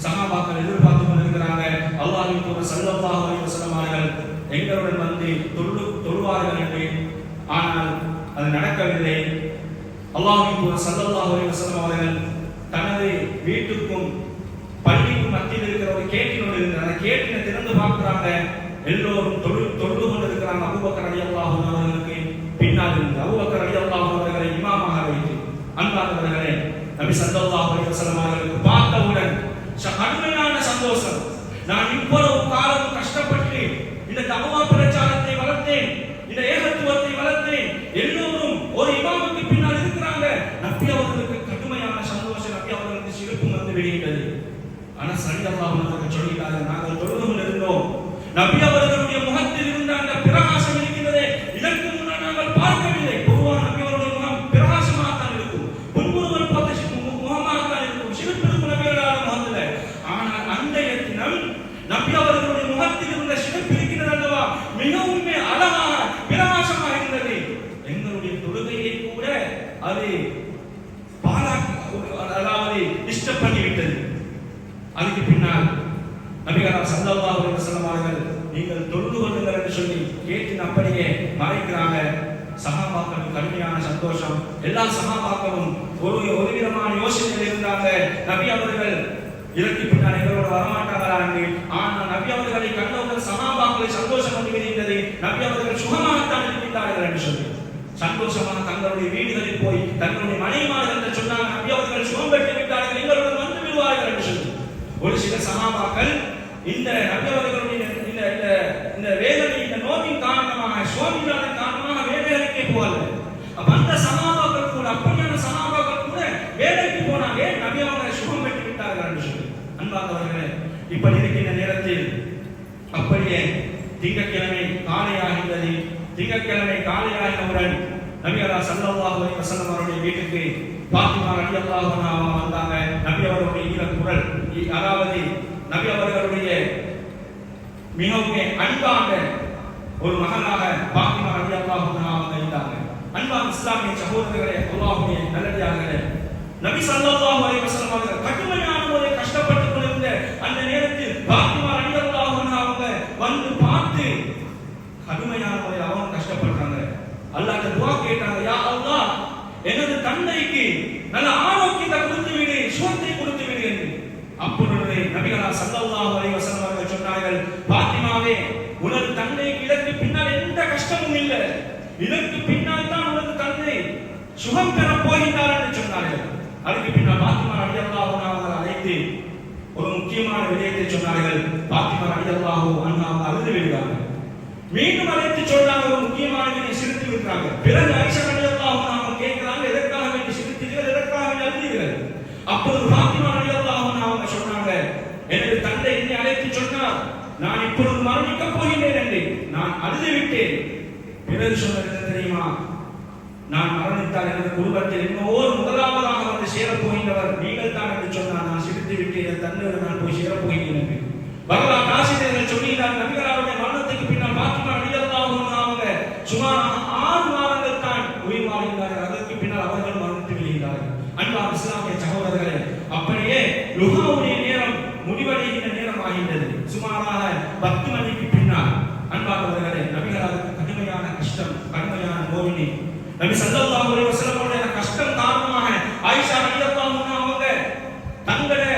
சஹாபாக்கள் எதிர்பார்த்து கொண்டிருக்கிறாங்க, அல்லாஹ்வின் தூதர் ஸல்லல்லாஹு அலைஹி வஸல்லம் அவர்கள் எங்களுடன் வந்து தொழுவார்கள் என்று. ஆனால் அது நடக்கவில்லை. அல்லாஹ்வின் தூதர் ஸல்லல்லாஹு அலைஹி வஸல்லம் அவர்கள் தனது வீட்டுக்கும் பள்ளிக்கும் மத்தியில் இருக்கிற ஒரு கேட்டினோடு இருக்கிற அந்த கேட்டினை திறந்து பார்க்கிறாங்க. எல்லோரும் தொழுது கொண்டிருக்கிறாங்க. அபூபக்கர் ரலியல்லாஹு அன்ஹு அவர்களுக்கு பின்னால் இருந்து அபூபக்கர் ரலியல்லாஹு அன்ஹு அவர்களை இமாமாக வைத்து. அன்பார்ந்தவர்களே, நபி ஸல்லல்லாஹு அலைஹி வஸல்லம் அவர்களுக்கு பார்த்தவுடன் கடுமையான சந்தோஷம். நான் இவ்வளவு காலம் கஷ்டப்பட்டு இந்த தக்வா பிரச்சாரத்தை வளர்த்தேன், இந்த ஏகத்துவத்தை வளர்த்தேன், எல்லோரும் ஒரு இமாமுக்கு பின்னால் இருக்கிறாங்க. நபி அவர்களுக்கு கடுமையான சந்தோஷம், நபி அவர்களுக்கு சிரிப்பு வந்து விடுகின்றது. ஆனால் ஸல்லல்லாஹு அலைஹி வஸல்லம் சொல்கிறார்கள், நாங்கள் தொழுது இருந்தோம், நபி அவர்களுடைய முகத்தில் இருந்த அந்த பிரகாசம் இருக்கின்றதே, இதற்கு முன்னால் நாங்கள் பார்க்கவில்லை. பொதுவாக நபி அவருடைய முகம் பிரகாசமாக தான் இருக்கும், புன்முறுவல் பார்த்து முகமாக தான் இருக்கும், சிரிப்பு இருக்கும் நபியோட முகத்தில். ஆனால் அன்றைய தினம் நபி அவர்களுடைய முகத்தில் இருந்த சிரிப்பு இருக்கிறது அல்லவா, மிகவும் அழகாக பிரகாசமாக இருந்தது. எங்களுடைய தொழுகையை கூட அது அதாவது டிஸ்டர்ப் பண்ணிவிட்டது. அதுக்கு பின்னால் நபிகளார் ஸல்லல்லாஹு அலைஹி வஸல்லம் அவர்கள் நீங்கள் தொழுது கொள்ளுங்கள் என்று சொல்லி கேட்டின் அப்படியே மறைக்கிறாங்க. சஹாபாக்களுக்கு கடுமையான சந்தோஷம். எல்லா சஹாபாக்களும் ஒரு விதமான யோசனையில் இருந்தாங்க. நபி அவர்கள் இதற்கு பின்னால் எங்களோட வரமாட்டாங்களா என்று. ஆனால் நபி அவர்களை கண்டவர்கள் சஹாபாக்களை சந்தோஷம் கொண்டு விடுகின்றது. நபி அவர்கள் சுகமாகத்தான் இருக்கின்றார்கள் என்று சொல்லி சந்தோஷமாக தங்களுடைய வீடுகளில் போய் தங்களுடைய மனைவிமார்கள் என்று சொன்னாங்க, நபி அவர்கள் சுகம் பெற்று விட்டார்கள், எங்களுடன் வந்து விடுவார்கள் என்று சொல்லி. ஒரு சில சஹாபாக்கள் இந்த நபி அவர்களுடைய இந்த வேதனை, இந்த நோயின் காரணமாக, சுவாமியின் காரணமாக வேதனைக்கு போகல. அப்ப அந்த சஹாபாக்கள் கூட, அப்படியான சஹாபாக்கள் கூட வேலைக்கு போனாங்க, நபி அவர்கள் சுகம் பெற்று விட்டார்கள் என்று சொல்லி. அன்பான அப்படியே திங்கட்கிழமை காலையாகின்றது. திங்கட்கிழமை காலையாகினவுடன் நபிகளார் ஸல்லல்லாஹு அலைஹி வஸல்லம் அவருடைய வீட்டுக்கு பாத்திமா ரலியல்லாஹு அன்ஹா வந்தாங்க. நபி அவர்களுடைய ஈரக்குரல், அதாவது நபி அவர்களுடைய மிகவும் அன்பான ஒரு மகனாக பாத்திமா ரலியல்லாஹு அன்ஹா இருந்தாங்க. அன்பான இஸ்லாமிய சகோதரர்களே, அல்லாஹ்வுடைய நல்லடியார்களே, நபி ஸல்லல்லாஹு அலைஹி வஸல்லம் அவர்கள் கடுமையான முறையில் கஷ்டப்பட்டுக் கொண்டிருந்த அந்த நேரத்தில் பாத்திமா ரலியல்லாஹு அன்ஹா வந்து பார்த்து கடுமையான முறையில் அவங்க கஷ்டப்படுறாங்க. அல்லாஹ்ட்ட துஆ கேட்டாங்க, யா அல்லாஹ், எனது தந்தைக்கு நல்ல ஆரோக்கியத்தை கொடுத்து விடு, சுகத்தை கொடுத்து விடு என்று. அப்பொழுது நபிகளார் ஸல்லல்லாஹு அலைஹி வஸல்லம் அவர்கள் சொன்னார்கள், பாத்திமாவே, உனது தந்தைக்கு இதற்கு பின்னால் எந்த கஷ்டமும் இல்லை, இதற்கு பின்னால் தான் உனது தந்தை சுகம் பெற போகின்றார் என்று சொன்னார்கள். அதுக்கு பின்னால் பாத்திமா ரலியல்லாஹு அன்ஹா அவர்கள் அழைத்து ஒரு முக்கியமான விடயத்தை சொன்னார்கள். பாத்திமா ரலியல்லாஹு அன்ஹா அழுது விடுகிறார்கள். மீண்டும் அழைத்து சொன்னாங்க, ஒரு முக்கியமான விடயத்தை சிரித்து விடுறாங்க. பிறகு ஆயிஷா ரலியல்லாஹு அன்ஹா கேட்கிறாங்க, எதற்காக வேண்டி சிரித்தீர்கள், எதற்காக வேண்டி அழுதீர்கள்? அப்பொழுது பாத்திமா ரலியல்லாஹு அன்ஹா சொன்னாங்க, எனது தந்தை என்னை அழைத்து சொன்னார், நான் இப்பொழுது மரணிக்க போகின்றேன் என்று. நான் அழுது விட்டேன். பிறகு சொன்னது என்ன தெரியுமா? நான் மரணித்தால் எனது குடும்பத்தில் இன்னொரு முதலாவதாக வந்து சேரப் போகின்றவர் நீங்கள் தான் என்று சொன்னார். நான் சிரித்து விட்டேன், என் தந்தையோடு நான் போய் சேரப் போகிறேன் என்று. வரலாற்று ஆசிரியர்கள் சொல்லியிருந்தார், நபிகளாருடைய மரணத்துக்கு பின்னால் பாத்திமா ரலியல்லாஹு அன்ஹா அவங்க சுமார் 6 மாதங்கள் தான் உயிர் வாழ்ந்தார்கள். அதற்கு பின்னால் அவர்கள் மரணித்து விடுகிறார்கள். அன்பான இஸ்லாமிய சகோதரர்களே, அப்படியே லுஹாவுடைய நேரம் முடிவடைகின்ற நேரம் ஆகின்றது. சுமாராக 10 மணிக்கு பின்னால் அன்பானவர்களே, நபிகளாருக்கு கடுமையான கஷ்டம், கடுமையான நோயினை நபி ஸல்லல்லாஹு அலைஹி வஸல்லம் கஷ்டம் காரணமாக ஆயிஷா ரலியல்லாஹு அன்ஹா அவங்க தங்களுடைய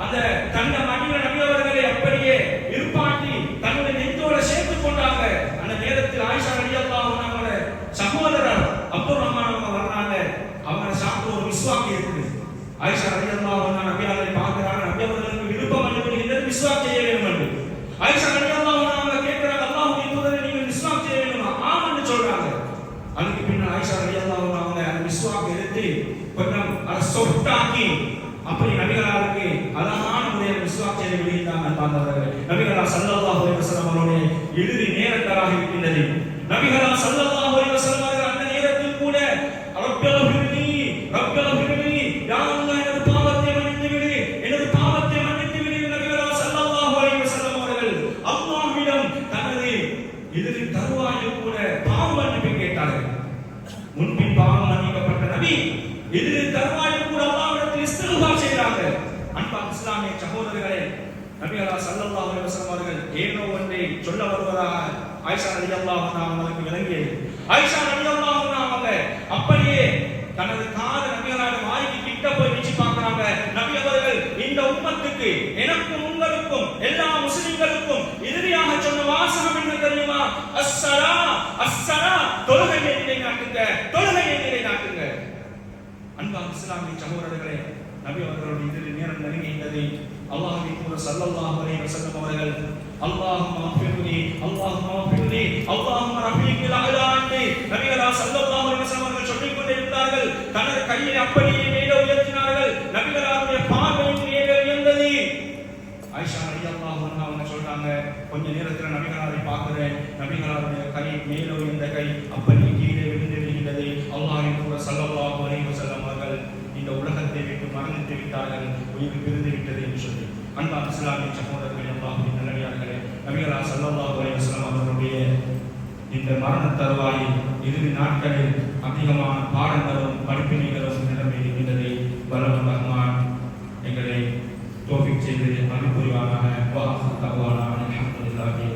அந்த தன்னை மடியில நபி அவர்களை அப்படியே இருப்பாட்டி தன்னுடைய நெஞ்சோட சேர்த்துக் கொண்டாங்க. அந்த நேரத்தில் ஆயிஷா ரலியல்லாஹு அன்ஹா சகோதரர் அப்துர் ரஹ்மான் அவங்க வர்றாங்க. அவங்க சாப்பிட ஒரு மிஸ்வாக் இருக்குது. ஆயிஷா ரலியல்லாஹு அன்ஹா நபி அவர்களை பார்க்கிறாங்க. நபி அவர்களுக்கு விருப்பம் வந்து மிஸ்வாக் செய்ய வேண்டும் என்று. ஆயிஷா ரலியல்லாஹு அன்ஹா கேட்கிறாங்க, அல்லாஹ்வுடைய தூதரே, நீங்கள் மிஸ்வாக் செய்ய வேண்டுமா? ஆம் என்று சொல்றாங்க. அதுக்கு பின்னால் ஆயிஷா ரலியல்லாஹு அன்ஹா அவங்க அந்த மிஸ்வாக் எடுத்து கொஞ்சம் அதை சொட்டாக்கி அப்படி நபிகளாருக்கு அழகான முறையில் மிஸ்வாக் செய்து விடுகிறாங்க. பார்த்தவர்கள் நபிகளார் ஸல்லல்லாஹு அலைஹி வஸல்லம் அவருடைய இறுதி நேரத்தராக இருக்கின்றது. நபிகளார் ஸல்லல்லாஹு அலைஹி வஸல்லம் அவர்கள் அந்த நேரத்தில் கூட ரப்பியல்ஃபிர்னி ரப்பியல்ஃபிர்னி, யா அல்லாஹ், எனது பாவத்தை மன்னித்து விடு, எனது பாவத்தை மன்னித்து விடு. நபிகளார் ஸல்லல்லாஹு அலைஹி வஸல்லம் அவர்கள் அல்லாஹ்விடம் தனது இறுதி தருவாயில் கூட பாவ மன்னிப்பு கேட்டார்கள். முன்பின் பாவம் மன்னிக்கப்பட்ட நபி இறுதி தருவாயில் கூட அல்லாஹ்விடத்தில் இஸ்திக்ஃபார் செய்தாங்க. அன்பான இஸ்லாமிய சகோதரர்களே, நபிகளார் ஸல்லல்லாஹு அலைஹி வஸல்லம் அவர்கள் ஏனோ ஒன்றை சொல்ல வருவதாக ஆயிஷா ரலியல்லாஹு அன்ஹா அவர்களுக்கு விளங்கியது. ஆயிஷா ரலியல்லாஹு அன்ஹா அவங்க அப்படியே தனது காது நபிகளாருடைய வாய்க்கு கிட்ட போய் வச்சு பார்க்கறாங்க. நபி அவர்கள் இந்த உம்மத்துக்கு, எனக்கும் உங்களுக்கும் எல்லா முஸ்லிம்களுக்கும் இறுதியாக சொன்ன வாசகம் என்ன தெரியுமா? அஸ்ஸலா அஸ்ஸலா, தொழுகையை நிலைநாட்டுங்க, தொழுகையை நிலைநாட்டுங்க. அன்பான இஸ்லாமிய சகோதரர்களே, நபி அவர்களுடைய இறுதி நேரம் நெருங்கியது. அல்லாஹ்வின் தூதர் ஸல்லல்லாஹு அலைஹி வஸல்லம் அவர்கள் அல்லாஹும்ம அஃபிர்னி அல்லாஹும்ம அஃபிர்னி அல்லாஹும்ம ரஃபீகில் அலா அன்னி, நபிகளார் ஸல்லல்லாஹு அலைஹி வஸல்லம் அவர்கள் சொல்லிக் கொண்டிருந்தார்கள். தனது கையை அப்படியே மேலே உயர்த்தினார்கள். நபிகளாருடைய பார்வை மேலே உயர்ந்தது. ஆயிஷா ரலியல்லாஹு அன்ஹா அவங்க சொல்றாங்க, கொஞ்ச நேரத்தில் நபிகளாரை பார்க்கிறேன், நபிகளாருடைய கை மேலே உயர்ந்த கை அப்படியே கீழே விழுந்து விடுகின்றது. அல்லாஹ்வின் தூதர் ஸல்லல்லாஹு அலைஹி வஸல்லம் அவர்கள் இந்த உலகத்தை விட்டு மரணித்து விட்டார்கள், உயிர் பிரிந்து விட்டது என்று சொல்லி. அன்பான இஸ்லாமிய சகோதரர்களே, அல்லாஹ்வின் நல்லடியார்களே, நபிகளார் ஸல்லல்லாஹு அலைஹி வஸல்லம் அவர்களுடைய இந்த மரண தருவாயில் இறுதி நாட்களில் அதிகமான பாடங்களும் படிப்பினைகளும் நிரம்பியிருக்கின்றது. வல்லவன் ரஹ்மான் எங்களை தௌஃபீக் செய்து அருள் புரிவானாக. வ ஆஹிரு தஅவானா அல்ஹம்துலில்லாஹி.